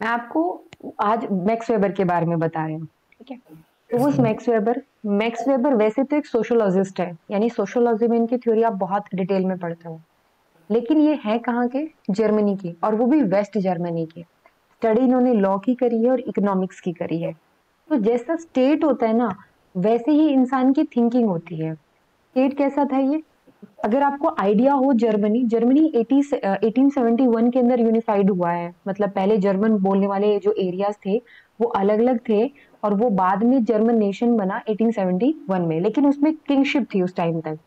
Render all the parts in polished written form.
मैं आपको आज मैक्स वेबर के बारे में बता रही हूँ, ठीक है। तो उस मैक्स वेबर वैसे तो एक सोशोलॉजिस्ट है, यानी सोशोलॉजी में इनकी थ्योरी आप बहुत डिटेल में पढ़ते हो, लेकिन ये है कहाँ के? जर्मनी की, और वो भी वेस्ट जर्मनी की। स्टडी इन्होंने लॉ की करी है और इकोनॉमिक्स की करी है। तो जैसा स्टेट होता है ना, वैसे ही इंसान की थिंकिंग होती है। स्टेट कैसा था ये? अगर आपको आइडिया हो, जर्मनी जर्मनी 1871 के अंदर यूनिफाइड हुआ है। मतलब पहले जर्मन बोलने वाले जो एरियाज थे वो अलग अलग थे, और वो बाद में जर्मन नेशन बना 1871 में, लेकिन उसमें किंगशिप थी उस टाइम तक,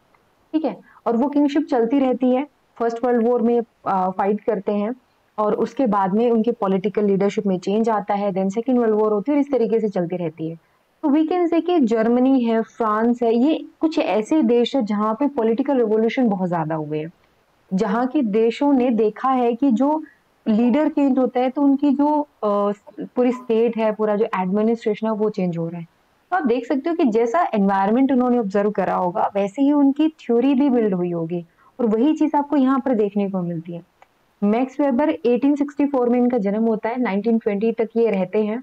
ठीक है। और वो किंगशिप चलती रहती है। फर्स्ट वर्ल्ड वॉर में फाइट करते हैं, और उसके बाद में उनके पॉलिटिकल लीडरशिप में चेंज आता है, देन सेकेंड वर्ल्ड वॉर होती है, और इस तरीके से चलती रहती है। तो वी कैन से कि जर्मनी है, फ्रांस है, ये कुछ ऐसे देश है जहाँ पे पॉलिटिकल रिवोल्यूशन बहुत ज्यादा हुए हैं, जहाँ के देशों ने देखा है कि जो लीडर चेंज होता है तो उनकी जो पूरी स्टेट है, पूरा जो एडमिनिस्ट्रेशन है वो चेंज हो रहा है। तो आप देख सकते हो कि जैसा एनवायरनमेंट उन्होंने ऑब्जर्व करा होगा वैसे ही उनकी थ्योरी भी बिल्ड हुई होगी, और वही चीज आपको यहाँ पर देखने को मिलती है। मैक्स वेबर 1864 में इनका जन्म होता है, 1920 तक ये रहते हैं।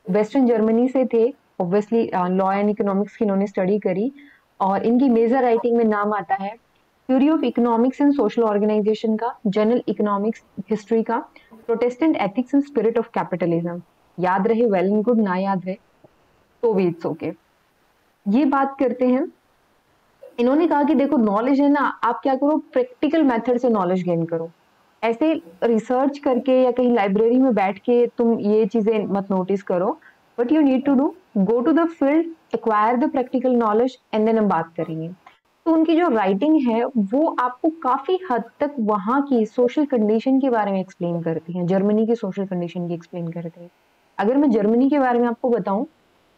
वेस्टर्न जर्मनी से थे। ऑब्वियसली लॉ एंड इकोनॉमिक्स की इन्होंने स्टडी करी, और इनकी मेजर राइटिंग में नाम आता है theory of economics and social organization का, जनरल इकोनॉमिक्स हिस्ट्री का, Protestant ethics and spirit of capitalism. याद रहे वेल एंड गुड, ना याद रहे तो भी इट्स ओके। ये बात करते हैं। इन्होंने कहा कि देखो, नॉलेज है ना, आप क्या करो, प्रैक्टिकल मेथड से नॉलेज गेन करो। ऐसे रिसर्च करके या कहीं लाइब्रेरी में बैठ के तुम ये चीजें मत नोटिस करो। But you need to do, go to the field, acquire the practical knowledge, and then हम बात करेंगे। तो उनकी जो राइटिंग है वो आपको काफी हद तक वहां की सोशल कंडीशन के बारे में एक्सप्लेन करती है, जर्मनी की सोशल कंडीशन की एक्सप्लेन करती है। अगर मैं जर्मनी के बारे में आपको बताऊं,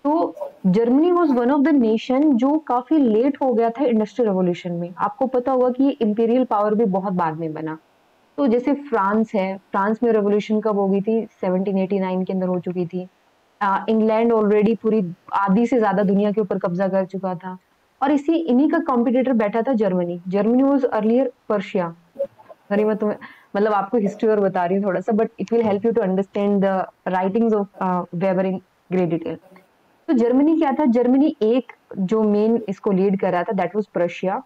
तो Germany was one of the nation जो काफी लेट हो गया था इंडस्ट्रियल रेवोल्यूशन में। आपको पता होगा कि ये इंपीरियल पावर भी बहुत बाद में बना। तो जैसे फ्रांस है, फ्रांस में रेवोल्यूशन कब हो गई थी? 1789 के अंदर हो चुकी थी। इंग्लैंड ऑलरेडी पूरी आधी से ज्यादा दुनिया के ऊपर कब्जा कर चुका था, और इसी इन्हीं का कॉम्पिटिटर बैठा था Germany. Germany was earlier Persia. अरे मैं तुम्हें, मतलब आपको हिस्ट्री और बता रही हूँ थोड़ा सा, but it will help you to understand the writings of Weber in great detail. तो जर्मनी क्या था? जर्मनी एक जो मेन इसको लीड कर रहा था, दैट वाज प्रशिया,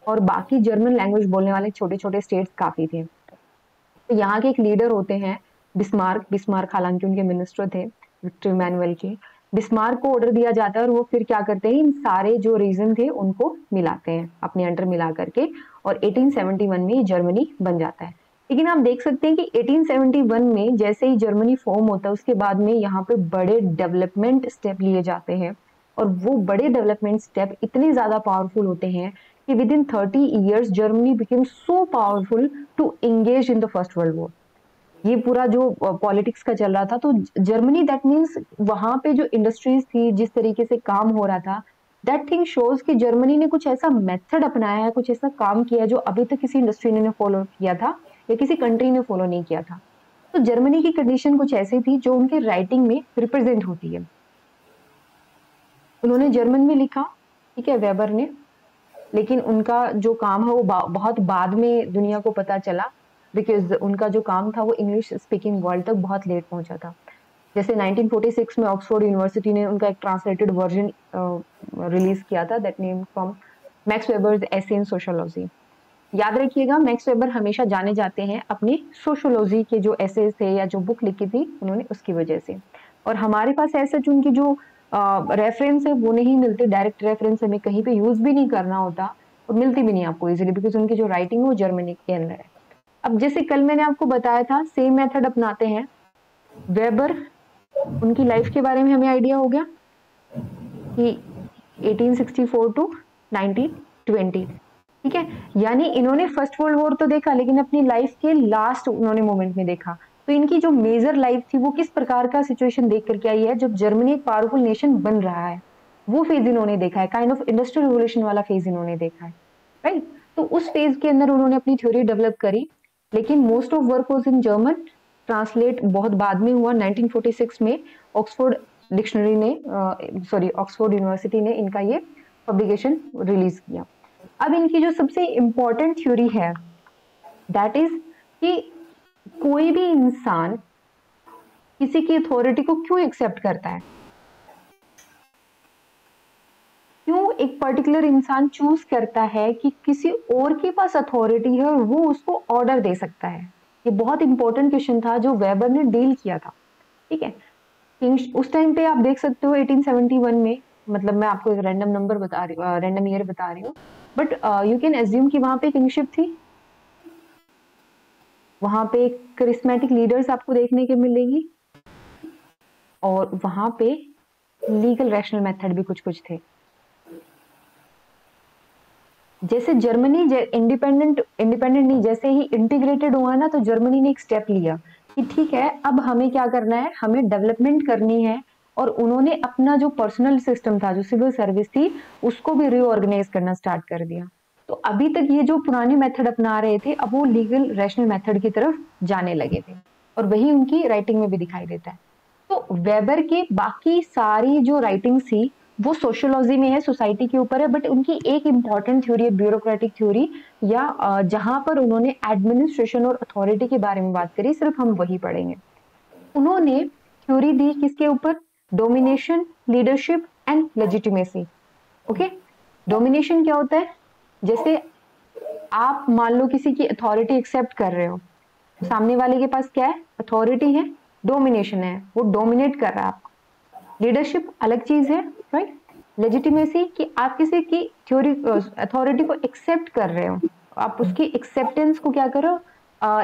और बाकी जर्मन लैंग्वेज बोलने वाले छोटे छोटे स्टेट्स काफी थे। तो यहाँ के एक लीडर होते हैं बिस्मार्क। बिस्मार्क हालांकि उनके मिनिस्टर थे, विक्टर मैनुअल के। बिस्मार्क को ऑर्डर दिया जाता है, और वो फिर क्या करते हैं, इन सारे जो रीजन थे उनको मिलाते हैं अपने अंडर मिला करके, और 1871 में जर्मनी बन जाता है। लेकिन आप देख सकते हैं कि 1871 में जैसे ही जर्मनी फॉर्म होता है, उसके बाद में यहाँ पे बड़े डेवलपमेंट स्टेप लिए जाते हैं, और वो बड़े डेवलपमेंट स्टेप इतने ज्यादा पावरफुल होते हैं कि within 30 years Germany became so powerful to engage in the first world war. ये पूरा जो पॉलिटिक्स का चल रहा था, तो जर्मनी, दैट मीन्स वहां पे जो इंडस्ट्रीज थी, जिस तरीके से काम हो रहा था, दैट थिंग शोज कि जर्मनी ने कुछ ऐसा मेथड अपनाया है, कुछ ऐसा काम किया है जो अभी तक किसी इंडस्ट्री ने फॉलो किया था या किसी कंट्री ने फॉलो नहीं किया था। तो जर्मनी की कंडीशन कुछ ऐसी थी जो उनके राइटिंग में रिप्रेजेंट होती है। उन्होंने जर्मन में लिखा, ठीक है, वेबर ने। लेकिन उनका जो काम है वो बहुत बाद में दुनिया को पता चला, बिकॉज उनका जो काम था वो इंग्लिश स्पीकिंग वर्ल्ड तक बहुत लेट पहुंचा था। जैसे 1946 में ऑक्सफोर्ड यूनिवर्सिटी ने उनका एक ट्रांसलेटेड वर्जन रिलीज किया था, that name from max Weber's essay in sociology. याद रखिएगा, मैक्स वेबर हमेशा जाने जाते हैं अपनी सोशियोलॉजी के जो एसेज थे या जो बुक लिखी थी उन्होंने, उसकी वजह से। और हमारे पास ऐसा उनकी जो रेफरेंस है वो नहीं मिलते, डायरेक्ट रेफरेंस हमें कहीं पे यूज भी नहीं करना होता, और मिलती भी नहीं आपको इजीली, बिकॉज उनकी जो राइटिंग है वो जर्मनी के अंदर है। अब जैसे कल मैंने आपको बताया था, सेम मेथड अपनाते हैं वेबर। उनकी लाइफ के बारे में हमें आइडिया हो गया कि 1864 टू 1920, ठीक है। यानी इन्होंने फर्स्ट वर्ल्ड वॉर तो देखा, लेकिन अपनी लाइफ के लास्ट उन्होंने मोमेंट में देखा। तो इनकी जो मेजर लाइफ थी वो किस प्रकार का सिचुएशन देख करके आई है, जब जर्मनी एक पावरफुल नेशन बन रहा है, वो फेज इन्होंने देखा है। काइंड ऑफ इंडस्ट्रियल रिवोल्यूशन वाला फेज इन्होंने देखा है, राइट। तो उस फेज के अंदर उन्होंने अपनी थ्योरी डेवलप करी, लेकिन most of work was in German. Translate बहुत बाद में हुआ, 1946 में ऑक्सफोर्ड डिक्शनरी ने, सॉरी, ऑक्सफोर्ड यूनिवर्सिटी ने इनका ये पब्लिकेशन रिलीज किया। अब इनकी जो सबसे इंपॉर्टेंट थ्योरी है, दैट इज कि कोई भी इंसान किसी की अथॉरिटी को क्यों एक्सेप्ट करता है? क्यों एक पर्टिकुलर इंसान चूज करता है कि किसी और के पास अथॉरिटी है और वो उसको ऑर्डर दे सकता है? ये बहुत इंपॉर्टेंट क्वेश्चन था जो वेबर ने डील किया था, ठीक है। उस टाइम पे आप देख सकते हो 1871 में, मतलब मैं आपको एक रैंडम नंबर बता रही हूँ, रैंडम ईयर बता रही हूँ, बट यू कैन एज्यूम कि वहां पे किंगशिप थी, वहां पे करिस्मेटिक लीडर्स आपको देखने के मिलेंगी, और वहां पे लीगल रैशनल मेथड भी कुछ कुछ थे। जैसे जर्मनी इंडिपेंडेंट इंडिपेंडेंट नहीं, जैसे ही इंटीग्रेटेड हुआ ना, तो जर्मनी ने एक स्टेप लिया कि ठीक है, अब हमें क्या करना है, हमें डेवलपमेंट करनी है, और उन्होंने अपना जो पर्सनल सिस्टम था, जो सिविल सर्विस थी, उसको भी रीऑर्गेनाइज करना स्टार्ट कर दिया। तो अभी तक ये जो पुरानी मेथड अपना रहे थे, अब वो लीगल रैशनल मेथड की तरफ जाने लगे थे, और वही उनकी राइटिंग में भी दिखाई देता है। तो वेबर के बाकी सारी जो राइटिंग्स थी वो सोशियोलॉजी में है, सोसाइटी के ऊपर है, बट उनकी एक इंपॉर्टेंट थ्योरी है ब्यूरोक्रेटिक थ्योरी, या जहां पर उन्होंने एडमिनिस्ट्रेशन और अथॉरिटी के बारे में बात करी, सिर्फ हम वही पढ़ेंगे। उन्होंने थ्योरी दी किसके ऊपर? Domination, leadership and legitimacy. Okay, domination क्या होता है? जैसे आप मान लो किसी की अथॉरिटी एक्सेप्ट कर रहे हो, सामने वाले के पास क्या है? अथॉरिटी है, डोमिनेशन है, वो डोमिनेट कर रहा है आपको। लीडरशिप अलग चीज है, राइट। लेजिटिमेसी कि आप किसी की थ्योरी अथॉरिटी को एक्सेप्ट कर रहे हो, आप उसकी एक्सेप्टेंस को क्या करो,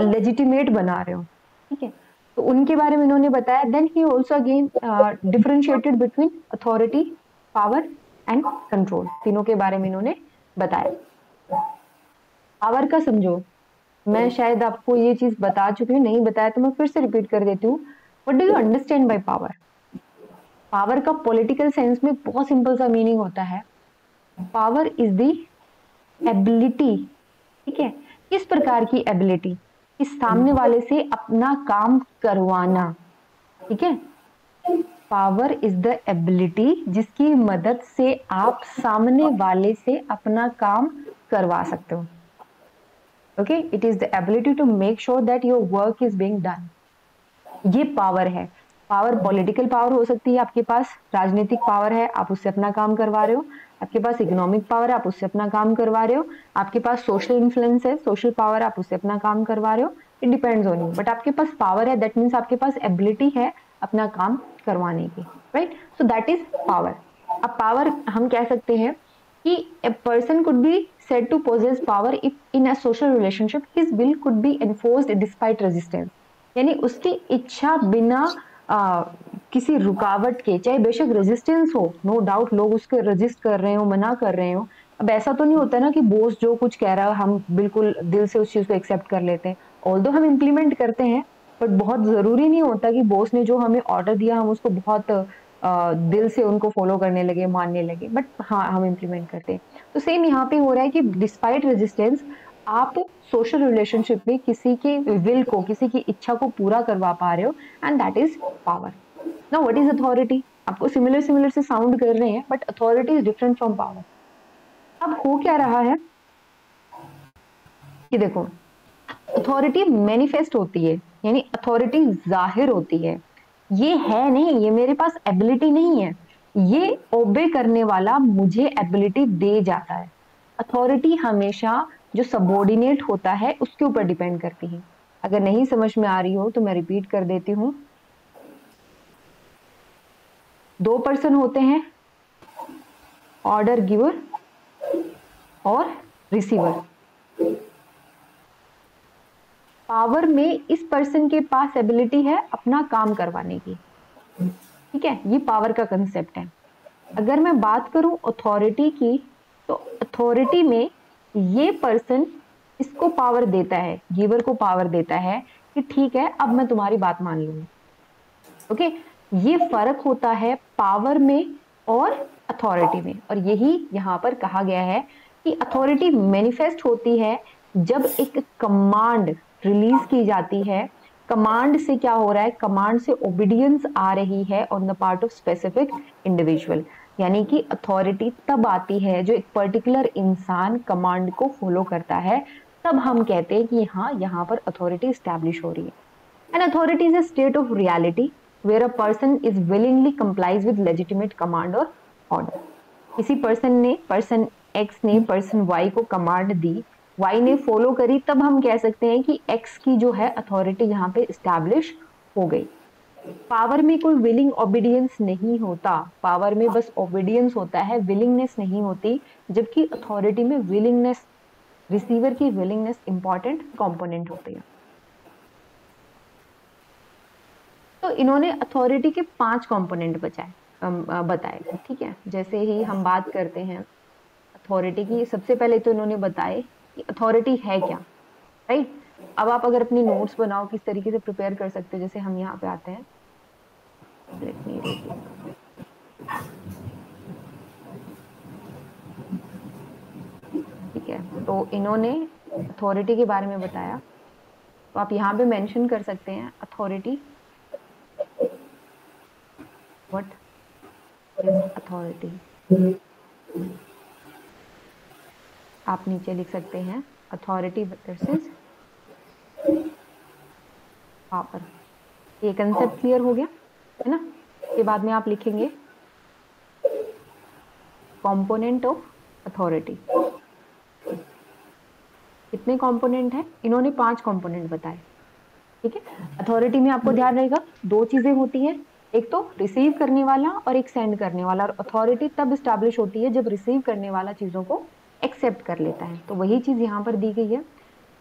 लेजिटिमेट बना रहे हो, ठीक है। तो उनके बारे में इन्होंने बताया। Then he also again differentiated between authority, power and control, तीनों के बारे में इन्होंने बताया। पावर का समझो, मैं शायद आपको ये चीज बता चुकी हूँ, नहीं बताया तो मैं फिर से रिपीट कर देती हूँ। What do you understand by power? Power का पॉलिटिकल सेंस में बहुत सिंपल सा मीनिंग होता है, पावर इज द एबिलिटी, ठीक है। किस प्रकार की एबिलिटी? कि सामने वाले से अपना काम करवाना, ठीक है। पावर इज द एबिलिटी जिसकी मदद से आप सामने वाले से अपना काम करवा सकते हो। Okay, it is the ability to make sure that your work is being done. ये पावर है। पावर पॉलिटिकल पावर हो सकती है, आपके पास राजनीतिक पावर है, आप उससे अपना काम करवा रहे हो। आपके पास इकोनॉमिक पावर है, आप उससे अपना काम करवा रहे हो। आपके पास सोशल इन्फ्लुएंस है, सोशल पावर, आप उससे अपना काम करवा रहे हो। It depends on you, but आपके पास पावर है, दैट मीन्स आपके पास एबिलिटी है अपना काम करवाने की, right. So that is power. अब पावर हम कह सकते हैं कि a person could be said to possess power if in a social relationship his will could be enforced despite resistance। यानी उसकी इच्छा बिना किसी रुकावट के, चाहे बेशक रेजिस्टेंस हो, नो डाउट लोग उसके रेजिस्ट कर रहे हो, मना कर रहे हो। अब ऐसा तो नहीं होता ना कि बॉस जो कुछ कह रहा है हम बिल्कुल दिल से उस चीज को एक्सेप्ट कर लेते हैं, ऑल्दो हम इम्प्लीमेंट करते हैं, बट बहुत जरूरी नहीं होता कि बॉस ने जो हमें ऑर्डर दिया हम उसको बहुत दिल से उनको फॉलो करने लगे, मानने लगे, बट हाँ हम इम्प्लीमेंट करते हैं। तो सेम यहाँ पे हो रहा है कि डिस्पाइट रेजिस्टेंस आप सोशल रिलेशनशिप में किसी के विल को, किसी की इच्छा को पूरा करवा पा रहे हो, and that is power. Now what is authority? आपको सिमिलर सिमिलर से साउंड कर रहे हैं, but authority is different from power. अब हो क्या रहा है कि देखो, अथॉरिटी मैनिफेस्ट होती है, यानी अथॉरिटी जाहिर होती है। ये है नहीं, ये मेरे पास एबिलिटी नहीं है, ये ओबे करने वाला मुझे एबिलिटी दे जाता है। अथॉरिटी हमेशा जो सबॉर्डिनेट होता है उसके ऊपर डिपेंड करती है। अगर नहीं समझ में आ रही हो तो मैं रिपीट कर देती हूँ। दो पर्सन होते हैं, ऑर्डर गिवर और रिसीवर। पावर में इस पर्सन के पास एबिलिटी है अपना काम करवाने की, ठीक है, ये पावर का कंसेप्ट है। अगर मैं बात करूं अथॉरिटी की, तो अथॉरिटी में ये पर्सन इसको पावर देता है, गिवर को पावर देता है कि ठीक है अब मैं तुम्हारी बात मान लूंगा। ओके, ये फर्क होता है पावर में और अथॉरिटी में, और यही यहाँ पर कहा गया है कि अथॉरिटी मैनिफेस्ट होती है जब एक कमांड रिलीज की जाती है। कमांड से क्या हो रहा है? कमांड से ओबीडियंस आ रही है on the part of specific individual. यानी कि अथॉरिटी तब आती है जो एक पर्टिकुलर इंसान कमांड को फॉलो करता है, तब हम कहते हैं कि हाँ यहाँ पर अथॉरिटी स्टैब्लिश हो रही है। And authority is a state of reality, where a person is willingly complies with legitimate command or order. किसी पर्सन एक्स ने पर्सन वाई को कमांड दी, वाई ने फॉलो करी, तब हम कह सकते हैं कि एक्स की जो है अथॉरिटी यहाँ पे इस्टेब्लिश हो गई। पावर में कोई विलिंग ओबीडियंस नहीं होता, पावर में बस ओबीडियंस होता है, विलिंगनेस नहीं होती, जबकि अथॉरिटी में विलिंगनेस, रिसीवर की विलिंगनेस इंपॉर्टेंट कंपोनेंट होती है। तो इन्होंने अथॉरिटी के 5 कंपोनेंट बताए, ठीक है। जैसे ही हम बात करते हैं अथॉरिटी की, सबसे पहले तो इन्होंने बताए कि अथॉरिटी है क्या, राइट। अब आप अगर अपनी नोट्स बनाओ किस तरीके से प्रिपेयर कर सकते हो, जैसे हम यहाँ पे आते हैं, लेट मी रीड इट, ठीक है। तो इन्होंने अथॉरिटी के बारे में बताया, तो आप यहाँ पे मेंशन कर सकते हैं अथॉरिटी, व्हाट इज अथॉरिटी। आप नीचे लिख सकते हैं अथॉरिटी वर्सेस पावर। ये कंसेप्ट क्लियर हो गया है ना। इसके बाद में आप लिखेंगे कंपोनेंट ऑफ अथॉरिटी। कितने कंपोनेंट हैं? इन्होंने 5 कंपोनेंट बताए, ठीक है। अथॉरिटी में आपको ध्यान रहेगा 2 चीजें होती हैं, एक तो रिसीव करने वाला और एक सेंड करने वाला। और अथॉरिटी तब स्टैब्लिश होती है जब रिसीव करने वाला चीजों को एक्सेप्ट कर लेता है, तो वही चीज यहाँ पर दी गई है।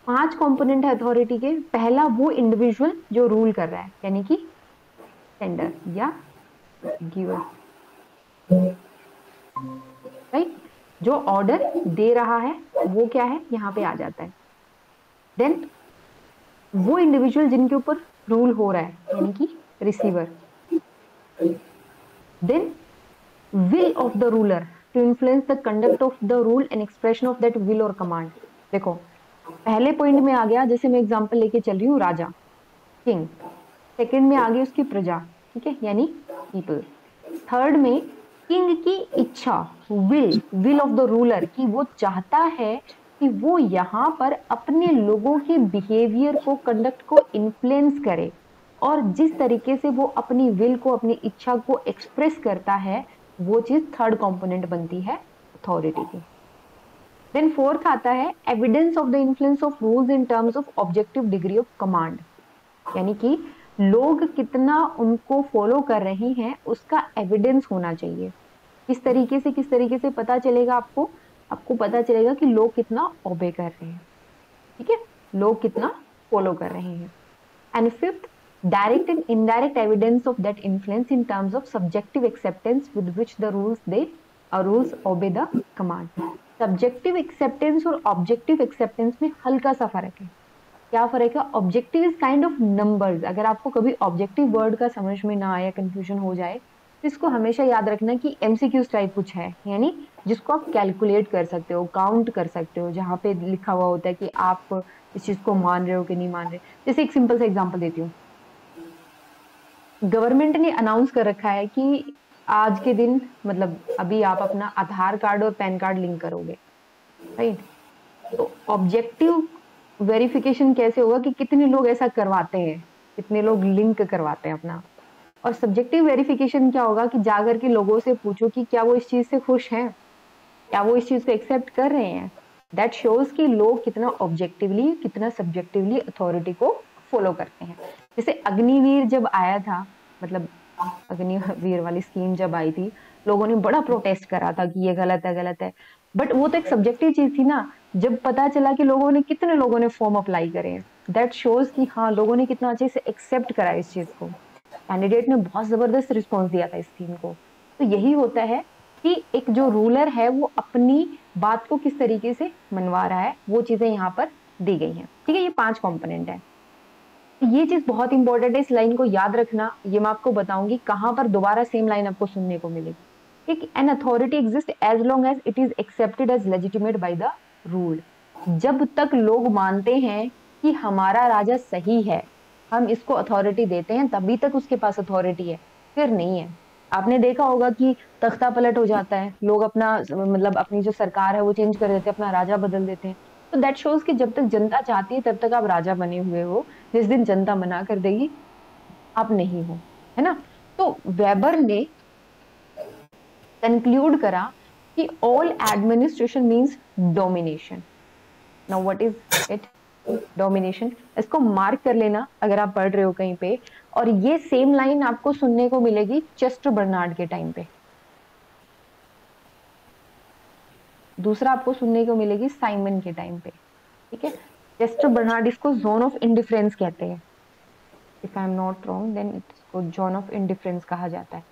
5 कंपोनेंट है अथॉरिटी के। पहला वो इंडिविजुअल जो रूल कर रहा है, यानी कि सेंडर या गिवर, राइट। जो ऑर्डर दे रहा है वो क्या है, यहाँ पे आ जाता है। देन वो इंडिविजुअल जिनके ऊपर रूल हो रहा है, यानी कि receiver. Then will of the ruler to influence the conduct of the rule and expression of that will or command। देखो पहले पॉइंट में आ गया, जैसे मैं एग्जांपल लेके चल रही हूँ, राजा, किंग। सेकंड में आ गई उसकी प्रजा, ठीक है, यानी पीपल। थर्ड में किंग की इच्छा, विल ऑफ द रूलर, कि वो चाहता है कि वो यहाँ पर अपने लोगों के बिहेवियर को, कंडक्ट को इन्फ्लुएंस करे, और जिस तरीके से वो अपनी विल को, अपनी इच्छा को एक्सप्रेस करता है, वो चीज थर्ड कंपोनेंट बनती है अथॉरिटी की। देन फोर्थ आता है evidence of the influence of rules in terms of objective degree of command, यानी कि लोग कितना उनको फॉलो कर रहे हैं उसका एविडेंस होना चाहिए। किस तरीके से पता चलेगा आपको? आपको पता चलेगा कि लोग कितना ओबे कर रहे हैं, ठीक है, लोग कितना फॉलो कर रहे हैं। And fifth, direct and indirect evidence of that influence in terms of subjective acceptance with which the rules obey the command। subjective acceptance और objective acceptance में हल्का सा फर्क है। क्या फर्क है? Objective is kind of numbers. अगर आपको कभी ऑब्जेक्टिव वर्ड का समझ में ना आए, कंफ्यूजन हो जाए, तो इसको हमेशा याद रखना कि एमसीक्यूज टाइप कुछ है, यानी जिसको आप कैलकुलेट कर सकते हो, काउंट कर सकते हो, जहाँ पे लिखा हुआ होता है कि आप इस चीज को मान रहे हो कि नहीं मान रहे। जैसे एक सिंपल सा एग्जाम्पल देती हूँ, गवर्नमेंट ने अनाउंस कर रखा है कि आज के दिन, मतलब अभी आप अपना आधार कार्ड और पैन कार्ड लिंक करोगे, राइट। तो ऑब्जेक्टिव वेरिफिकेशन कैसे होगा कि कितने लोग ऐसा करवाते हैं, कितने लोग लिंक करवाते हैं अपना। और सब्जेक्टिव वेरिफिकेशन क्या होगा कि जाकर के लोगों से पूछो कि क्या वो इस चीज से खुश हैं, क्या वो इस चीज को एक्सेप्ट कर रहे हैं। दैट शोज कि लोग कितना ऑब्जेक्टिवली, कितना सब्जेक्टिवली अथॉरिटी को फॉलो करते हैं। जैसे अग्निवीर जब आया था, मतलब अग्निवीर वाली स्कीम जब आई थी, लोगों ने बड़ा प्रोटेस्ट करा था कि ये गलत है, गलत है। बट वो तो एक सब्जेक्टिव चीज थी ना। जब पता चला कि कितने लोगों ने फॉर्म अप्लाई करे, दैट शोज कि हाँ, लोगों ने कितना अच्छे से एक्सेप्ट करा इस चीज को। कैंडिडेट ने बहुत जबरदस्त रिस्पॉन्स दिया था इस स्कीम को। तो यही होता है कि एक जो रूलर है वो अपनी बात को किस तरीके से मनवा रहा है, वो चीजें यहाँ पर दी गई हैं, ठीक है। ये 5 कॉम्पोनेंट है। ये चीज बहुत इंपॉर्टेंट है, इस लाइन को याद रखना। ये मैं आपको बताऊंगी कहां पर दोबारा सेम लाइन आपको सुनने को मिलेगी। ठीक, an authority exist as long as it is accepted as legitimate by the rule. जब तक लोग मानते हैं कि हमारा राजा सही है, हम इसको अथॉरिटी देते हैं, तभी तक उसके पास अथॉरिटी है, फिर नहीं है। आपने देखा होगा कि तख्ता पलट हो जाता है, लोग अपना, मतलब अपनी जो सरकार है वो चेंज कर देते हैं, अपना राजा बदल देते हैं। तो दैट शोज कि जब तक जनता चाहती है तब तक आप राजा बने हुए हो। जिस दिन जनता मना कर देगी, आप नहीं हो। है ना। तो वेबर ने कंक्लूड करा कि all administration means domination. Now what is it? Domination. इसको मार्क कर लेना अगर आप पढ़ रहे हो कहीं पे। और ये सेम लाइन आपको सुनने को मिलेगी चेस्टर बर्नार्ड के टाइम पे। दूसरा आपको सुनने को मिलेगी साइमन के टाइम पे। ठीक है। चेस्टर बर्नार्ड इसको जोन ऑफ इंडिफरेंस कहते हैं। If I am not wrong then इसको जोन ऑफ इंडिफरेंस कहा जाता है।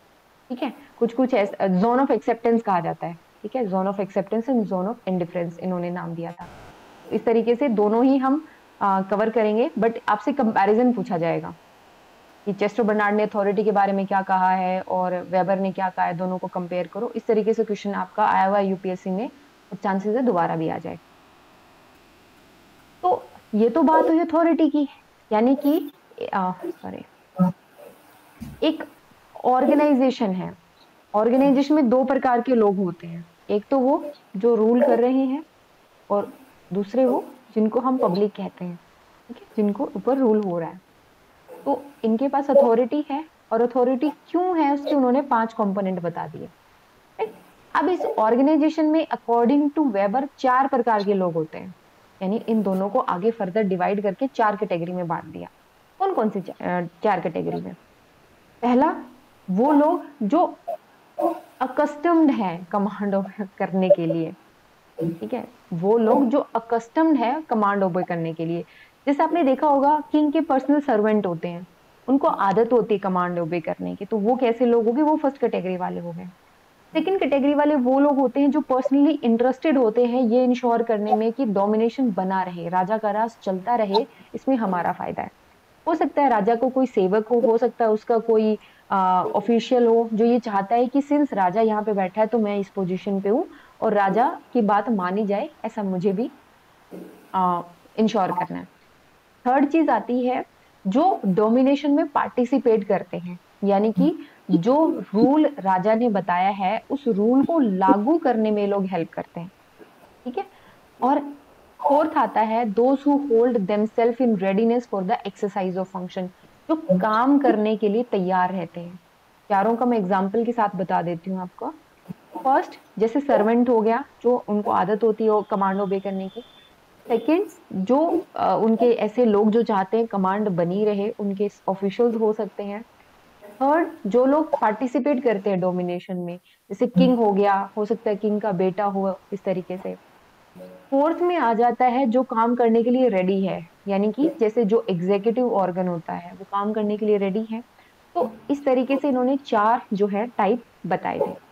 ठीक है। कुछ कुछ जोन ऑफ एक्सेप्टेंस कहा जाता है। ठीक है। Zone of acceptance and zone of indifference इन्होंने नाम दिया था। इस तरीके से दोनों ही हम कवर करेंगे, बट आपसे कंपैरिजन पूछा जाएगा कि चेस्टर बर्नार्ड ने अथॉरिटी के बारे में क्या कहा है और वेबर ने क्या कहा है, दोनों को कंपेयर करो। इस तरीके से क्वेश्चन आपका आया हुआ यूपीएससी में, और चांसेस है दोबारा भी आ जाए। तो ये तो बात हुई अथॉरिटी की, यानी कि सॉरी, एक ऑर्गेनाइजेशन है। ऑर्गेनाइजेशन में दो प्रकार के लोग होते हैं। एक तो वो जो रूल कर रहे हैं, और दूसरे वो जिनको हम पब्लिक कहते हैं। ठीक है। जिनको ऊपर रूल हो रहा है। तो इनके पास अथॉरिटी है, और अथॉरिटी क्यों है उसके उन्होंने 5 कंपोनेंट बता दिए। राइट। अब इस ऑर्गेनाइजेशन में अकॉर्डिंग टू वेबर 4 प्रकार के लोग होते हैं। यानी इन दोनों को आगे फर्दर डिवाइड करके 4 कैटेगरी में बांट दिया। कौन कौन सी 4 कैटेगरी में? पहला, वो लोग जो अकस्टम्ड है कमांड करने के लिए। ठीक है। वो लोग जो अकस्टम्ड है कमांड ओबे करने के लिए। जैसे आपने देखा होगा किंग के पर्सनल सर्वेंट होते हैं, उनको आदत होती है कमांड ओबे करने की। तो वो कैसे लोग होंगे? वो फर्स्ट कैटेगरी वाले हो गए। सेकंड कैटेगरी वाले वो लोग होते हैं जो पर्सनली इंटरेस्टेड होते हैं ये इंश्योर करने में कि डोमिनेशन बना रहे, राजा का राज चलता रहे, इसमें हमारा फायदा है। हो सकता है राजा को कोई सेवक हो सकता है उसका कोई ऑफिशियल हो जो ये चाहता है कि सिंस राजा यहाँ पे बैठा है तो मैं इस पोजीशन पे हूँ, और राजा की बात मानी जाए, ऐसा मुझे भी इंश्योर करना है। थर्ड चीज आती है जो डोमिनेशन में पार्टिसिपेट करते हैं, यानी कि जो रूल राजा ने बताया है उस रूल को लागू करने में लोग हेल्प करते हैं। ठीक है। और फोर्थ आता है those who hold themselves in readiness for the exercise of function, जो काम करने के लिए तैयार रहते हैं। चारों का मैं एग्जाम्पल के साथ बता देती हूँ आपको। फर्स्ट, जैसे सर्वेंट हो गया, जो उनको आदत होती है कमांड ओबे करने की। सेकंड, जो उनके ऐसे लोग जो चाहते हैं कमांड बनी रहे, उनके ऑफिशियल्स हो सकते हैं। थर्ड, जो लोग पार्टिसिपेट करते हैं डोमिनेशन में, जैसे किंग हो गया, हो सकता है किंग का बेटा हो, इस तरीके से। फोर्थ में आ जाता है जो काम करने के लिए रेडी है, यानी कि जैसे जो एग्जीक्यूटिव ऑर्गन होता है वो काम करने के लिए रेडी है। तो इस तरीके से इन्होंने 4 जो है टाइप बताए थे।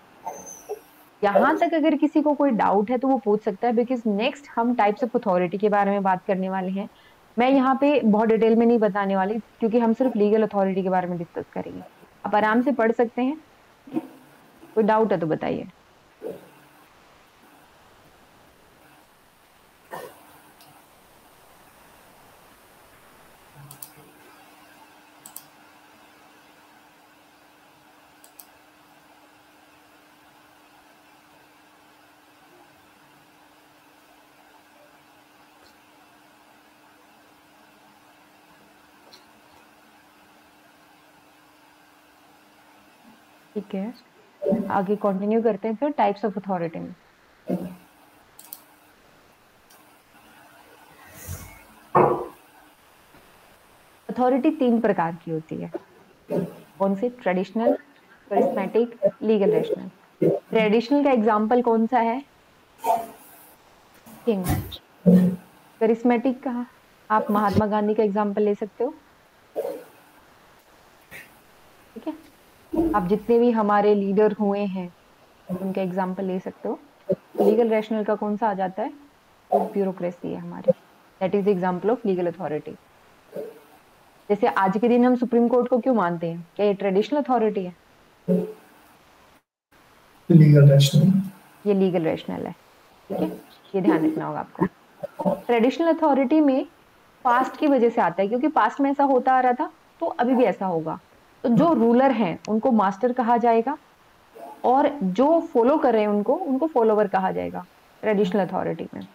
यहाँ तक अगर किसी को कोई डाउट है तो वो पूछ सकता है, बिकॉज नेक्स्ट हम टाइप्स ऑफ अथॉरिटी के बारे में बात करने वाले हैं। मैं यहाँ पे बहुत डिटेल में नहीं बताने वाली, क्योंकि हम सिर्फ लीगल अथॉरिटी के बारे में डिस्कस करेंगे। आप आराम से पढ़ सकते हैं। ठीक है। कोई डाउट है तो बताइए। ठीक है, आगे कंटिन्यू करते हैं फिर टाइप्स ऑफ अथॉरिटी में। अथॉरिटी 3 प्रकार की होती है। कौन सी? Traditional, charismatic, legal, rational. Traditional का एग्जाम्पल कौन सा है? किंग। करिस्मेटिक का आप महात्मा गांधी का एग्जाम्पल ले सकते हो। ठीक है। आप जितने भी हमारे लीडर हुए हैं उनका एग्जाम्पल ले सकते हो। लीगल रैशनल का कौन सा आ जाता है? जो ब्यूरोक्रेसी है हमारी, that is example of legal authority. जैसे आज के दिन हम सुप्रीम कोर्ट को क्यों मानते हैं? क्या ये ट्रेडिशनल अथॉरिटी है? Legal rational. ये लीगल रैशनल है। ठीक है। ये ध्यान रखना होगा आपको। ट्रेडिशनल अथॉरिटी में पास्ट की वजह से आता है, क्योंकि पास्ट में ऐसा होता आ रहा था, तो अभी भी ऐसा होगा। तो जो रूलर हैं उनको मास्टर कहा जाएगा, और जो फॉलो कर रहे हैं उनको उनको फॉलोवर कहा जाएगा ट्रेडिशनल अथॉरिटी में।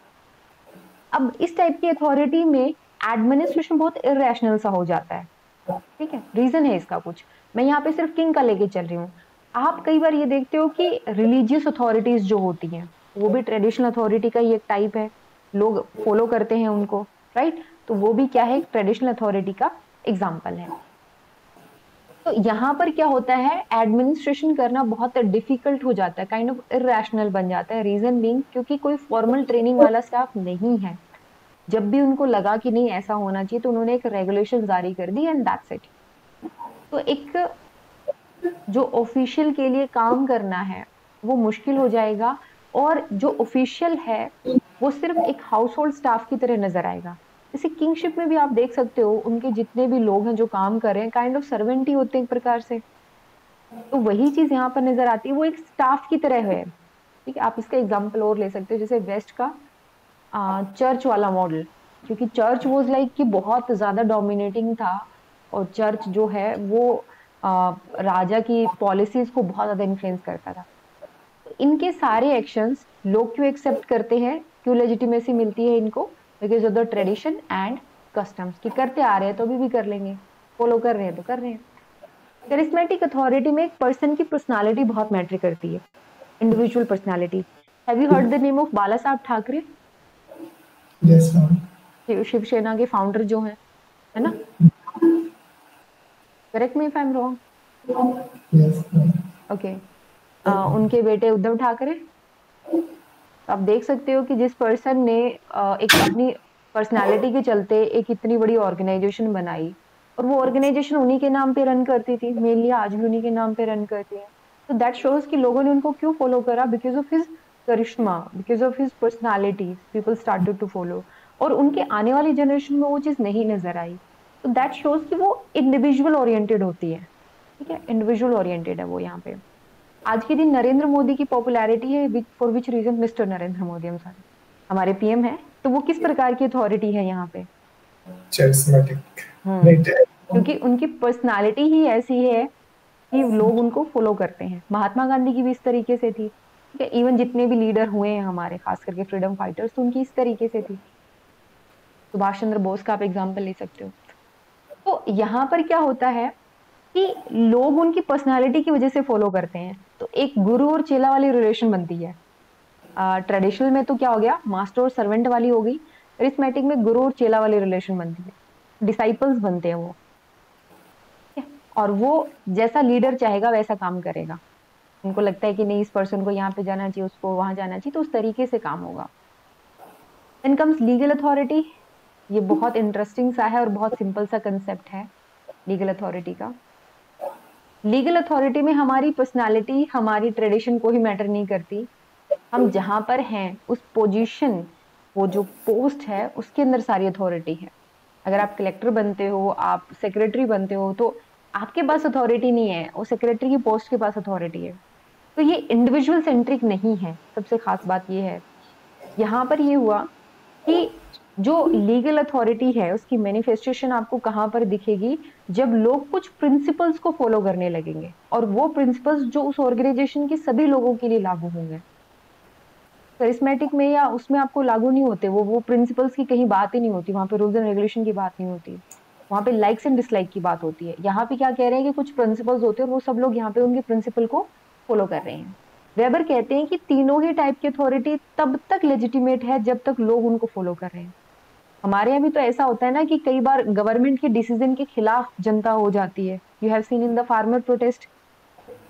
अब इस टाइप की अथॉरिटी में एडमिनिस्ट्रेशन बहुत इरेशनल सा हो जाता है। ठीक है, रीजन है इसका कुछ। मैं यहाँ पे सिर्फ किंग का लेके चल रही हूँ। आप कई बार ये देखते हो कि रिलीजियस अथॉरिटीज जो होती हैं वो भी ट्रेडिशनल अथॉरिटी का ही एक टाइप है, लोग फॉलो करते हैं उनको, राइट? तो वो भी क्या है, ट्रेडिशनल अथॉरिटी का एग्जाम्पल है। तो यहाँ पर क्या होता है, एडमिनिस्ट्रेशन करना बहुत डिफिकल्ट हो जाता है, काइंड ऑफ इरेशनल बन जाता है। रीजन बीइंग क्योंकि कोई फॉर्मल ट्रेनिंग वाला स्टाफ नहीं है। जब भी उनको लगा कि नहीं ऐसा होना चाहिए तो उन्होंने एक रेगुलेशन जारी कर दी एंड दैट्स इट। तो एक जो ऑफिशियल के लिए काम करना है वो मुश्किल हो जाएगा, और जो ऑफिशियल है वो सिर्फ एक हाउस होल्ड स्टाफ की तरह नजर आएगा। जैसे किंगशिप में भी आप देख सकते हो, उनके जितने भी लोग हैं जो काम कर रहे हैं काइंड ऑफ सर्वेंट ही होते हैं एक प्रकार से। तो वही चीज यहाँ पर नजर आती है, वो एक स्टाफ की तरह है। ठीक है, आप इसका एग्जाम्पल और ले सकते हो, जैसे वेस्ट का चर्च वाला मॉडल। क्योंकि चर्च वॉज लाइक कि बहुत ज्यादा डोमिनेटिंग था, और चर्च जो है वो राजा की पॉलिसीज को बहुत ज्यादा इन्फ्लुएंस करता था। तो इनके सारे एक्शंस लोग क्यों एक्सेप्ट करते हैं, क्यों लेजिटिमेसी मिलती है इनको? Because of the tradition and customs, कि करते आ रहे हैं तो अभी भी कर लेंगे, फॉलो कर रहे हैं तो कर रहे हैं। करिस्मेटिक अथॉरिटी में एक पर्सन की पर्सनालिटी बहुत मैटर करती है, individual personality. Have you heard the name of Bala Saheb Thackeray? Yes ma'am. Shiv Sena के फाउंडर जो हैं, है ना? Correct me if I am wrong. Yes ma'am. Okay. उनके बेटे उद्धव ठाकरे। आप देख सकते हो कि जिस पर्सन ने एक अपनी पर्सनालिटी के चलते एक इतनी बड़ी ऑर्गेनाइजेशन बनाई, और वो ऑर्गेनाइजेशन उन्हीं के नाम पे रन करती थी, मेनली आज भी उन्हीं के नाम पे रन करती है। तो दैट शोज कि लोगों ने उनको क्यों फॉलो करा, because of his charisma, because of his personality people started to follow. और उनके आने वाली जनरेशन में वो चीज नहीं नजर आई। तो दैट शोज कि वो इंडिविजुअल ओरिएंटेड होती है। ठीक है, इंडिविजुअल ओरिएंटेड है वो यहाँ पे। आज के दिन नरेंद्र मोदी की पॉपुलैरिटी है, for which region? Mister Narendra Modi, हम सॉरी, हमारे पीएम है। तो वो किस प्रकार की अथॉरिटी है यहाँ पे? चेरिस्मेटिक। हम्म, राइट। क्योंकि उनकी पर्सनालिटी ही ऐसी है कि लोग उनको फॉलो करते हैं। महात्मा गांधी की भी इस तरीके से थी। ठीक है, इवन जितने भी लीडर हुए हैं हमारे, खास करके फ्रीडम फाइटर्स, तो उनकी इस तरीके से थी। सुभाष चंद्र बोस का आप एग्जाम्पल ले सकते हो। तो यहाँ पर क्या होता है कि लोग उनकी पर्सनालिटी की वजह से फॉलो करते हैं। तो एक गुरु और चेला वाली रिलेशन बनती है। ट्रेडिशनल में तो क्या हो गया, मास्टर और सर्वेंट वाली हो गई। करिस्मेटिक में गुरु और चेला वाली रिलेशन बनती है, डिसाइपल्स बनते हैं वो। ठीक है? और वो जैसा लीडर चाहेगा वैसा काम करेगा। उनको लगता है कि नहीं, इस पर्सन को यहाँ पे जाना चाहिए, उसको वहां जाना चाहिए, तो उस तरीके से काम होगा। Then comes legal authority. ये बहुत इंटरेस्टिंग सा है और बहुत सिंपल सा कंसेप्ट है लीगल अथॉरिटी का। लीगल अथॉरिटी में हमारी पर्सनालिटी, हमारी ट्रेडिशन को ही मैटर नहीं करती। हम जहां पर हैं उस पोजीशन, वो जो पोस्ट है उसके अंदर सारी अथॉरिटी है। अगर आप कलेक्टर बनते हो, आप सेक्रेटरी बनते हो, तो आपके पास अथॉरिटी नहीं है, वो सेक्रेटरी की पोस्ट के पास अथॉरिटी है। तो ये इंडिविजुअल सेंट्रिक नहीं है, सबसे खास बात ये है। यहाँ पर ये हुआ कि जो लीगल अथॉरिटी है उसकी मैनिफेस्टेशन आपको कहाँ पर दिखेगी, जब लोग कुछ प्रिंसिपल्स को फॉलो करने लगेंगे, और वो प्रिंसिपल्स जो उस ऑर्गेनाइजेशन के सभी लोगों के लिए लागू होंगे। करिस्मेटिक में या उसमें आपको लागू नहीं होते वो प्रिंसिपल्स की कहीं बात ही नहीं होती, वहां पे रूल्स एंड रेगुलेशन की बात नहीं होती। वहां पे लाइक्स एंड डिसलाइक की बात होती है। यहाँ पे क्या कह रहे हैं कि कुछ प्रिंसिपल्स होते हैं और वो सब लोग यहाँ पे उनके प्रिंसिपल को फॉलो कर रहे हैं। वेबर कहते हैं कि तीनों ही टाइप की अथॉरिटी तब तक लेजिटिमेट है जब तक लोग उनको फॉलो कर रहे हैं। हमारे यहाँ भी तो ऐसा होता है ना कि कई बार गवर्नमेंट के डिसीजन के खिलाफ जनता हो जाती है। You have seen in the farmer protest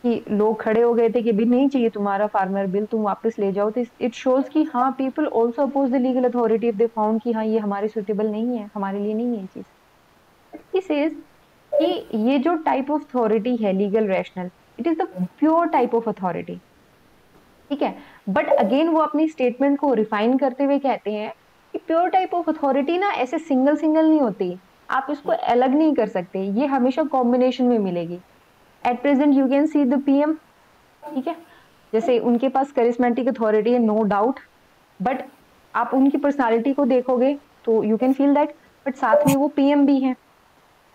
कि लोग खड़े हो गए थे कि भी नहीं चाहिए तुम्हारा फार्मर बिल, तुम वापस ले जाओ। तो इट शोज कि हाँ, people also oppose the legal authority if they found कि हाँ ये हमारे सुटेबल नहीं है, हमारे लिए नहीं है ये चीज। ही सेज कि ये जो टाइप ऑफ अथॉरिटी है legal rational, it is the pure type of authority. ठीक है, बट अगेन वो अपनी स्टेटमेंट को रिफाइन करते हुए कहते हैं कि प्योर टाइप ऑफ अथॉरिटी ना ऐसे सिंगल सिंगल नहीं होती, आप इसको अलग नहीं कर सकते, ये हमेशा कॉम्बिनेशन में मिलेगी। At present you can see the PM. ठीक है, जैसे उनके पास करिस्मेटिक अथॉरिटी है, नो डाउट, बट आप उनकी पर्सनालिटी को देखोगे तो you can feel that, but साथ में वो पीएम भी है।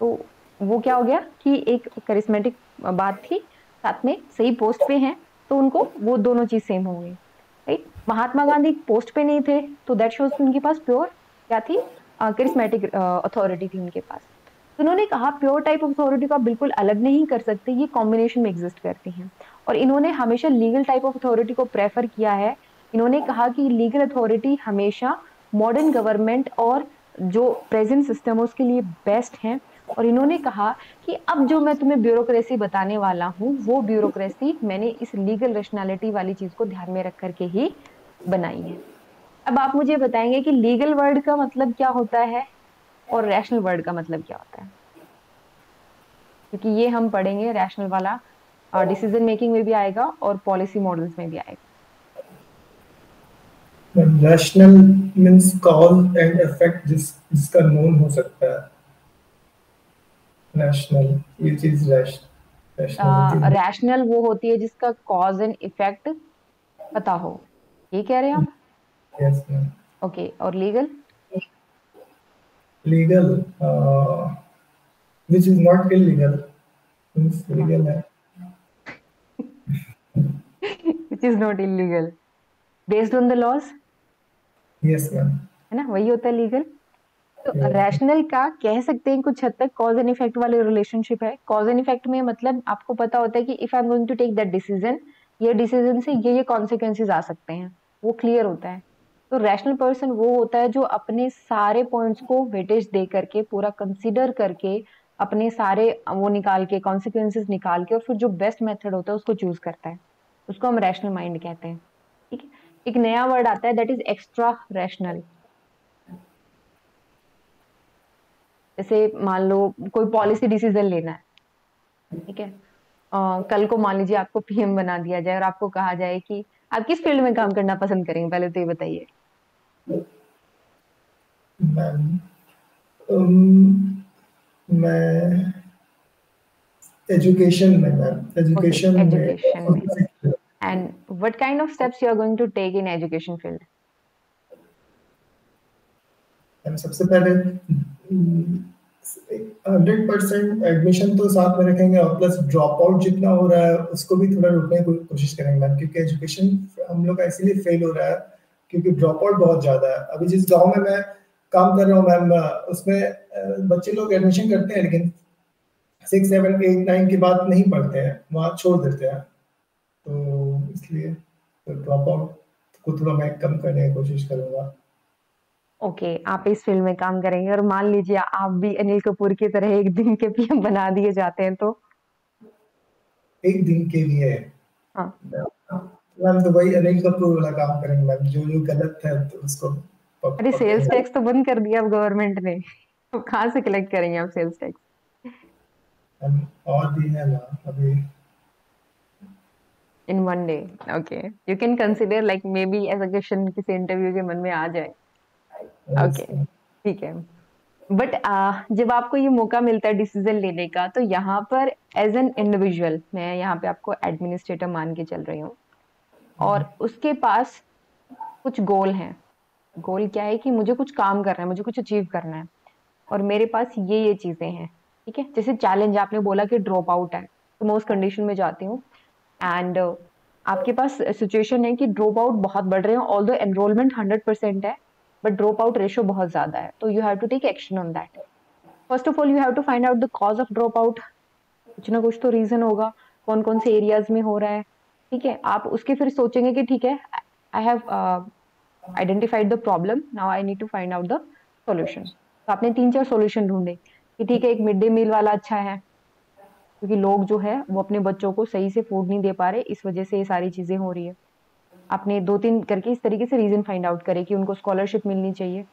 तो वो क्या हो गया कि एक करिस्मेटिक बात थी, साथ में सही पोस्ट पे हैं, तो उनको वो दोनों चीज सेम हो गई। राइट, महात्मा गांधी पोस्ट पे नहीं थे, तो दैट शोज कि उनके पास प्योर क्या थी, करिस्मेटिक अथॉरिटी थी उनके पास। तो उन्होंने कहा प्योर टाइप ऑफ अथॉरिटी को आप बिल्कुल अलग नहीं कर सकते, ये कॉम्बिनेशन में एग्जिस्ट करती हैं। और इन्होंने हमेशा लीगल टाइप ऑफ अथॉरिटी को प्रेफर किया है। इन्होंने कहा कि लीगल अथॉरिटी हमेशा मॉडर्न गवर्नमेंट और जो प्रेजेंट सिस्टम है उसके लिए बेस्ट है। और इन्होंने कहा कि अब जो मैं तुम्हें ब्यूरोक्रेसी बताने वाला हूँ वो ब्यूरोक्रेसी मैंने इस लीगल रेशनैलिटी वाली चीज को ध्यान में रख करके ही बनाई है। अब आप मुझे बताएंगे कि लीगल वर्ड का मतलब क्या होता है और रैशनल वर्ड का मतलब क्या होता है, क्योंकि ये हम पढ़ेंगे रैशनल वाला डिसीजन मेकिंग में भी आएगा और पॉलिसी मॉडल्स में भी आएगा। Rational means cause and effect जिसका नोन हो सकता है। रैशनल, ये चीज रैशनलिटी है। रैशनल वो होती है जिसका कॉज एंड इफेक्ट पता हो, ये कह रहे हैं आप? Yes ma'am. ओके, और legal? Legal which is not illegal, means legal है। Which is not illegal based on the laws, yes ma'am. है ना, वही होता है लीगल। तो यस रैशनल का कह सकते हैं कुछ हद तक कॉज एंड इफेक्ट वाले रिलेशनशिप है। कॉज एंड इफेक्ट में मतलब आपको पता होता है कि if I am going to take that decision, ये डिसीजन से ये कॉन्सिक्वेंसेज आ सकते हैं, वो क्लियर होता है। तो रैशनल पर्सन वो होता है जो अपने सारे पॉइंट्स को वेटेज दे करके पूरा कंसिडर करके अपने सारे वो निकाल के कॉन्सिक्वेंसेज निकाल के और फिर जो बेस्ट मेथड होता है उसको चूज करता है, उसको हम रैशनल माइंड कहते हैं। ठीक है। एक नया वर्ड आता है दैट इज एक्स्ट्रा रैशनल। जैसे मान लो कोई पॉलिसी डिसीजन लेना है, ठीक है। कल को मान लीजिए आपको पीएम बना दिया जाए और आपको कहा जाए कि आप किस फील्ड में काम करना पसंद करेंगे, पहले तो ये बताइए। मैम। मैं एजुकेशन में, मैम ओके, एजुकेशन में। एजुकेशन में। And what kind of steps you are going to take in education field? Ma'am सबसे पहले 100% एडमिशन तो साथ में रखेंगे और प्लस ड्रॉप आउट जितना हो रहा है उसको भी थोड़ा रोकने की कोशिश करेंगे मैम, क्योंकि एजुकेशन हम लोग का इसीलिए फेल हो रहा है क्योंकि ड्रॉप आउट बहुत ज्यादा है। अभी जिस गांव में मैं काम कर रहा हूँ मैम, उसमें बच्चे लोग एडमिशन करते हैं लेकिन 6 7 8 9 की बात नहीं पढ़ते हैं, वहाँ छोड़ देते हैं। तो इसलिए तो ड्रॉप आउट को थोड़ा मैं कम करने की कोशिश करूंगा। ओके, आप इस फील्ड में काम करेंगे और मान लीजिए आप भी अनिल कपूर की तरह एक दिन के पीएम बना दिए जाते हैं तो? एक दिन के लिए हाँ। मैम तो वही अनिल कपूर वाला काम करेंगे मैम, जो जो गलत है तो उसको अरे सेल्स पकड़ेंगे। टैक्स तो बंद कर दिया अब गवर्नमेंट ने, तो कहाँ से कलेक्ट करेंगे आप सेल्स टैक्स? मैम और भी है ना अभी। In one day? Okay, you can consider like maybe as a question किसी इंटरव्यू के मन में आ जाए। ओके, ठीक है। बट जब आपको ये मौका मिलता है डिसीजन लेने का, तो यहाँ पर एज एन इंडिविजुअल, मैं यहाँ पे आपको एडमिनिस्ट्रेटर मान के चल रही हूँ और उसके पास कुछ गोल हैं। गोल क्या है कि मुझे कुछ काम करना है, मुझे कुछ अचीव करना है और मेरे पास ये चीजें हैं। ठीक है, जैसे चैलेंज आपने बोला कि ड्रॉप आउट है, तो मैं उस कंडीशन में जाती हूँ एंड आपके पास सिचुएशन है कि ड्रॉप आउट बहुत बढ़ रहे हैं, ऑल्दो एनरोलमेंट 100% है बट ड्रॉप आउट रेशियो बहुत ज्यादा है, तो you have to take action on that. First of all you have to find out the cause of drop out. कुछ ना कुछ तो रीजन होगा, कौन कौन से एरियाज में हो रहा है। ठीक है, आप उसके फिर सोचेंगे कि ठीक है, I have identified the problem, now I need to find out the solution. तो आपने 3 4 सॉल्यूशन ढूंढे कि ठीक है, एक मिड डे मील वाला अच्छा है क्योंकि लोग जो है वो अपने बच्चों को सही से फूड नहीं दे पा रहे, इस वजह से ये सारी चीजें हो रही है। आपने 2 3 करके इस तरीके से रीजन फाइंड आउट करे कि उनको स्कॉलरशिप मिलनी चाहिए।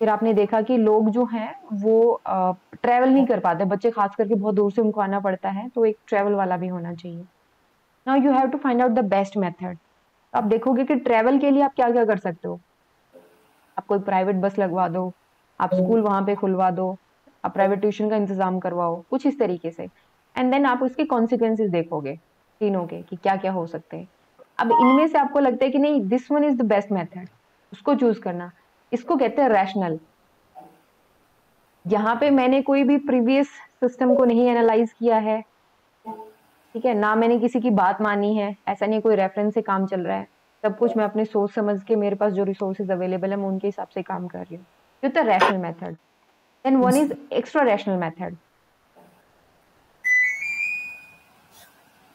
फिर आपने देखा कि लोग जो हैं वो ट्रेवल नहीं कर पाते, बच्चे खास करके बहुत दूर से उनको आना पड़ता है, तो एक ट्रेवल वाला भी होना चाहिए। Now you have to find out the best method. आप देखोगे कि ट्रेवल के लिए आप क्या क्या कर सकते हो। आप कोई प्राइवेट बस लगवा दो, आप स्कूल वहां पे खुलवा दो, आप प्राइवेट ट्यूशन का इंतजाम करवाओ, कुछ इस तरीके से। एंड देन आप उसके कॉन्सिक्वेंसेज देखोगे तीनों के कि क्या क्या हो सकते हैं। अब इनमें से आपको लगता है कि नहीं this one is the best method, उसको चूज करना। इसको कहते हैं रैशनल। यहाँ पे मैंने कोई भी प्रीवियस सिस्टम को नहीं एनालाइज किया है, ठीक है, ना मैंने किसी की बात मानी है, ऐसा नहीं कोई रेफरेंस से काम चल रहा है। सब कुछ मैं अपने सोच समझ के, मेरे पास जो रिसोर्सेज अवेलेबल है मैं उनके हिसाब से काम कर रही हूँ। ये तो rational method. Then one is extra rational method.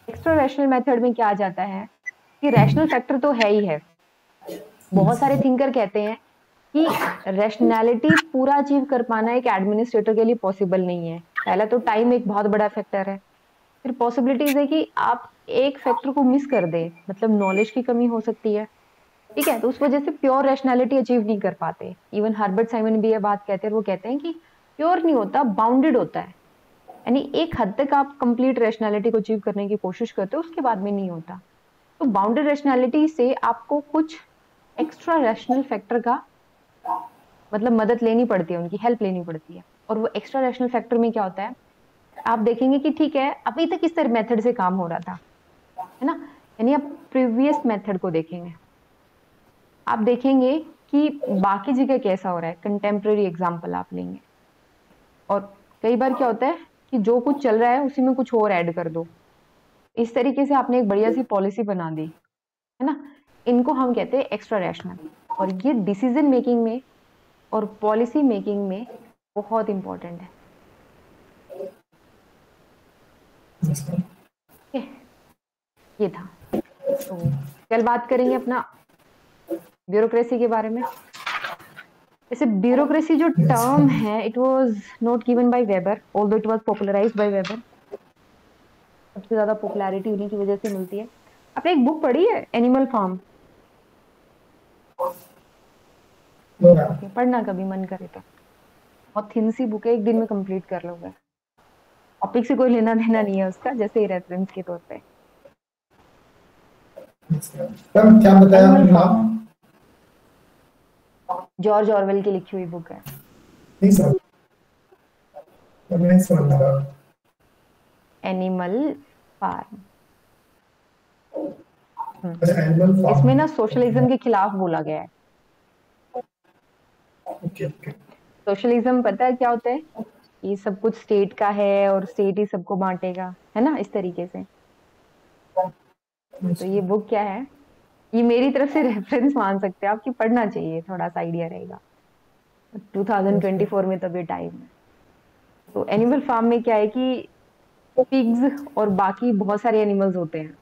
Extra rational method में क्या आ जाता है कि रैशनल फैक्टर तो है ही है। बहुत सारे थिंकर कहते हैं कि रैशनैलिटी पूरा अचीव कर पाना एक एडमिनिस्ट्रेटर के लिए पॉसिबल नहीं है। पहला तो टाइम एक बहुत बड़ा फैक्टर है, फिर पॉसिबिलिटीज है कि आप एक फैक्टर को मिस कर दे, मतलब नॉलेज की कमी हो सकती है, ठीक है, तो उस वजह से प्योर रैशनैलिटी अचीव नहीं कर पाते। इवन हर्बर्ट साइमन भी ये बात कहते हैं, वो कहते हैं कि प्योर नहीं होता, बाउंडेड होता है, यानी एक हद तक आप कंप्लीट रैशनैलिटी को अचीव करने की कोशिश करते हो, उसके बाद में नहीं होता। तो बाउंडेड रैशनैलिटी से आपको कुछ एक्स्ट्रा रैशनल फैक्टर का मतलब मदद लेनी पड़ती है, उनकी हेल्प लेनी पड़ती है। और वो एक्स्ट्रा रैशनल फैक्टर में क्या होता है, आप देखेंगे कि ठीक है अभी तक इस तरह मेथड से काम हो रहा था, है ना, यानी आप प्रीवियस मेथड को देखेंगे, आप देखेंगे कि बाकी जगह कैसा हो रहा है, कंटेम्प्रेरी एग्जाम्पल आप लेंगे। और कई बार क्या होता है कि जो कुछ चल रहा है उसी में कुछ और ऐड कर दो, इस तरीके से आपने एक बढ़िया सी पॉलिसी बना दी, है ना। इनको हम कहते हैं एक्स्ट्रा रैशनल, और ये डिसीजन मेकिंग में और पॉलिसी मेकिंग में बहुत इंपॉर्टेंट है। ठीक है, ये था। तो कल बात करेंगे अपना ब्यूरोक्रेसी के बारे में। जैसे ब्यूरोक्रेसी जो टर्म है, it was not given by weber, although it was popularised bye weber. सबसे ज्यादा पॉपुलैरिटी उन्हीं की वजह से मिलती है। आपने एक बुक पढ़ी है एनिमल फार्म? ओके, पढ़ना कभी मन करे तो, बहुत थिन सी बुक है, एक दिन में कंप्लीट कर लोगे। टॉपिक से कोई लेना देना नहीं है उसका, जैसे ही रेफरेंस के तौर पे। मैम क्या बताया एनिमल फार्म, नाम? जॉर्ज ऑरवेल की लिखी हुई बुक है। नहीं सर, मैं नहीं समझ रहा। Animal farm. अच्छा, एनिमल इसमें ना फार्म। सोशलिज्म के खिलाफ बोला गया है। Okay okay. सोशलिज्म पता है क्या होता है? ये सब कुछ स्टेट का है और स्टेट ही सबको बांटेगा, है ना, इस तरीके से। तो ये बुक क्या है, ये मेरी तरफ से रेफरेंस मान सकते हैं, आपकी पढ़ना चाहिए, थोड़ा सा आइडिया रहेगा। 2024 में तभी टाइम है। तो एनिमल फार्म में क्या है कि पिग्स और बाकी बहुत सारे एनिमल्स होते हैं।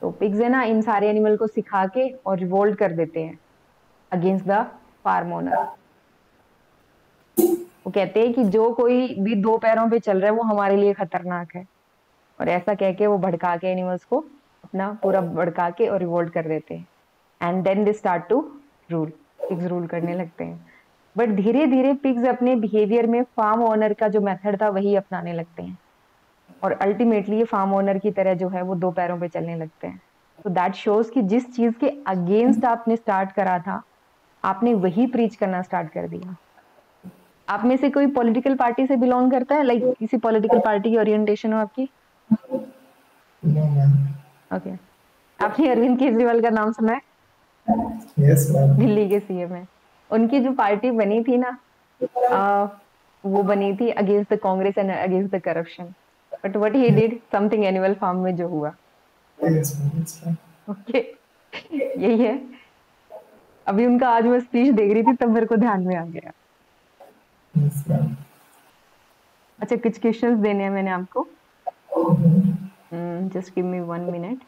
तो पिग्स है ना, इन सारे एनिमल को सिखा के और रिवोल्ट कर देते हैं अगेंस्ट द फार्म ओनर। वो कहते हैं कि जो कोई भी दो पैरों पे चल रहा है वो हमारे लिए खतरनाक है, और ऐसा कह के वो भड़का के एनिमल्स को अपना पूरा भड़का के और रिवोल्ट कर देते हैं। And then they start to rule, pigs rule करने लगते हैं। बट धीरे धीरे पिग्स अपने बिहेवियर में फार्म ओनर का जो मेथड था वही अपनाने लगते हैं, और अल्टीमेटली ये फार्म ओनर की तरह जो है वो दो पैरों पे चलने लगते हैं। तो दैट शोज कि जिस चीज के अगेंस्ट आपने स्टार्ट करा था, आपने वही प्रीच करना स्टार्ट कर दिया। आप में से कोई पॉलिटिकल पार्टी से बिलोंग करता है, लाइक किसी पॉलिटिकल पार्टी की ओरिएंटेशन हो आपकी? No ma'am. ओके, आपने अरविंद केजरीवाल का नाम सुना है? Yes ma'am. दिल्ली के सीएम है। उनकी जो पार्टी बनी थी ना, आ, वो बनी थी against the Congress and against the corruption. But what he did something Animal Farm में जो हुआ। Yes ma'am, yes ma'am. Okay, यही है। अभी उनका आज मैं स्पीच देख रही थी तब मेरे को ध्यान में आ गया। Yes ma'am. अच्छा, कुछ क्वेश्चंस देने हैं मैंने आपको, just give me 1 minute.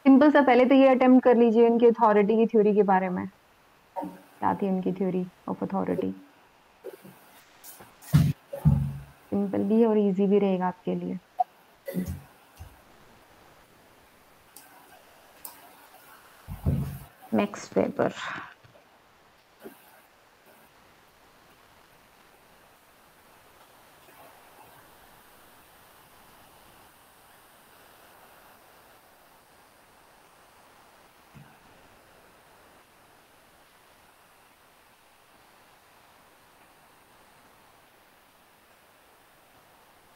Simple सा, पहले तो ये अटेम्प्ट कर लीजिए उनकी अथॉरिटी की थ्योरी के बारे में, क्या थी उनकी थ्योरी ऑफ अथॉरिटी। सिंपल भी है और इजी भी रहेगा आपके लिए। Max weber.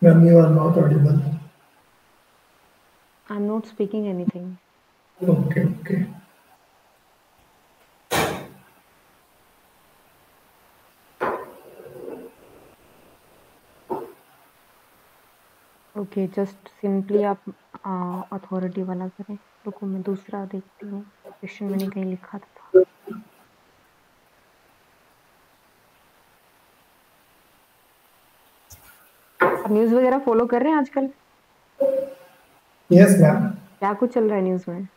Ma'am, you are not audible. I am not speaking anything. Okay, okay. Okay, just simply आप अथॉरिटी वाला करें। रुको मैं दूसरा देखती हूँ, क्वेश्चन मैंने कहीं लिखा था। आप न्यूज़ वगैरह फॉलो कर रहे हैं आजकल? Yes ma'am. क्या कुछ चल रहा है न्यूज़ में?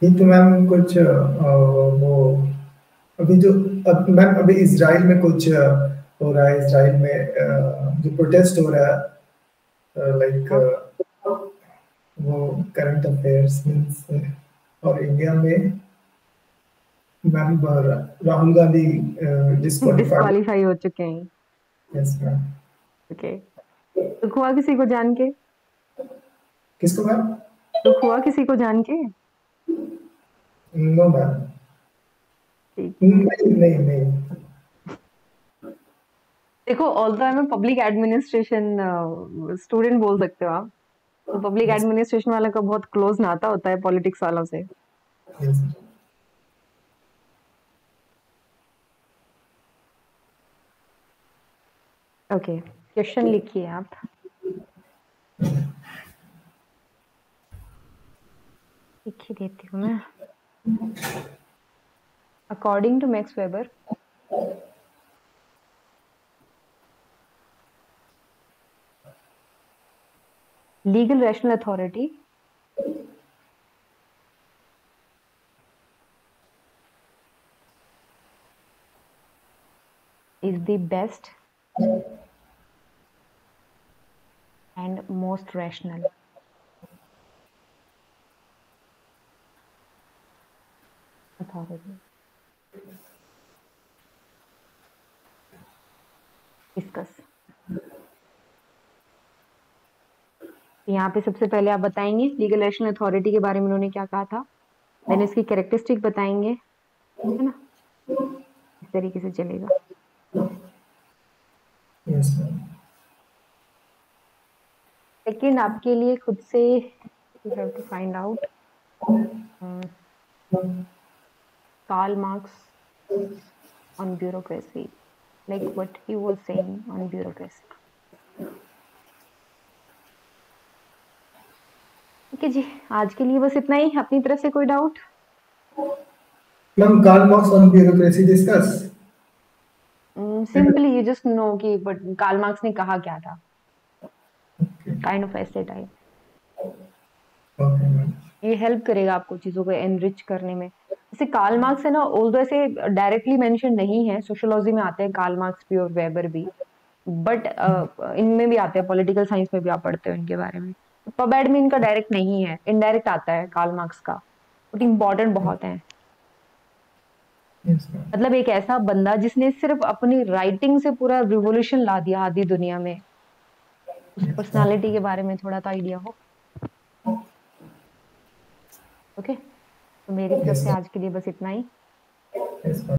ये तो मैम कुछ वो अभी जो अब मैम अभी इजराइल में कुछ हो रहा है। इजराइल में जो प्रोटेस्ट हो रहा है लाइक हाँ, वो करंट अफेयर्स मीन्स और इंडिया में ma'am Rahul Gandhi disqualified. Disqualify हो चुके हैं। Yes ma'am. ओके। दुख हुआ किसी को जान के? किसको मैम? दुख हुआ किसी को जान के? No ma'am. ठीक। नहीं नहीं नहीं। देखो, although I am public administration student बोल सकते हो आप। तो पब्लिक यस एडमिनिस्ट्रेशन वाला का बहुत क्लोज नाता होता है पॉलिटिक्स वालों से। यस। ओके, क्वेश्चन लिखिए आप। लिख ही देती हूँ मैं। According to Max Weber, legal rational authority is the best and most rational authority. Discuss. यहाँ पे सबसे पहले आप बताएंगे लीगल रैशनल अथॉरिटी के बारे में उन्होंने क्या कहा था, देन इसकी कैरेक्टरिस्टिक बताएंगे, है ना? इस तरीके से चलेगा। Yes ma'am. सेकेंड आपके लिए खुद से you have to find out Karl Marx on bureaucracy, like what he was saying on bureaucracy. ठीक है जी, आज के लिए बस इतना ही। अपनी तरफ से कोई doubt? Ma'am Karl Marx on bureaucracy discuss. Simply you just know कि बट कार्ल मार्क्स ने कहा क्या था, काइंड ऑफ ऐसे टाइप। Okay ma'am. ये हेल्प करेगा आपको चीजों को एनरिच करने में। जैसे कार्ल मार्क्स है ना, ऑल्दो ऐसे डायरेक्टली मेंशन नहीं है, सोशियोलॉजी में आते हैं कार्ल मार्क्स भी और वेबर भी, बट इनमें भी आते हैं, पॉलिटिकल साइंस में भी आप पढ़ते हो इनके बारे में। पब में इनका डायरेक्ट नहीं है, इनडायरेक्ट आता है कार्ल मार्क्स का, बट इम्पोर्टेंट बहुत है। Yes ma'am. मतलब एक ऐसा बंदा जिसने सिर्फ अपनी राइटिंग से पूरा रिवोल्यूशन ला दिया आधी दुनिया में, उस यस मैम। पर्सनालिटी के बारे में थोड़ा तो आइडिया हो। ओके, तो मेरी तरफ यस से मैम। आज के लिए बस इतना ही। Yes ma'am.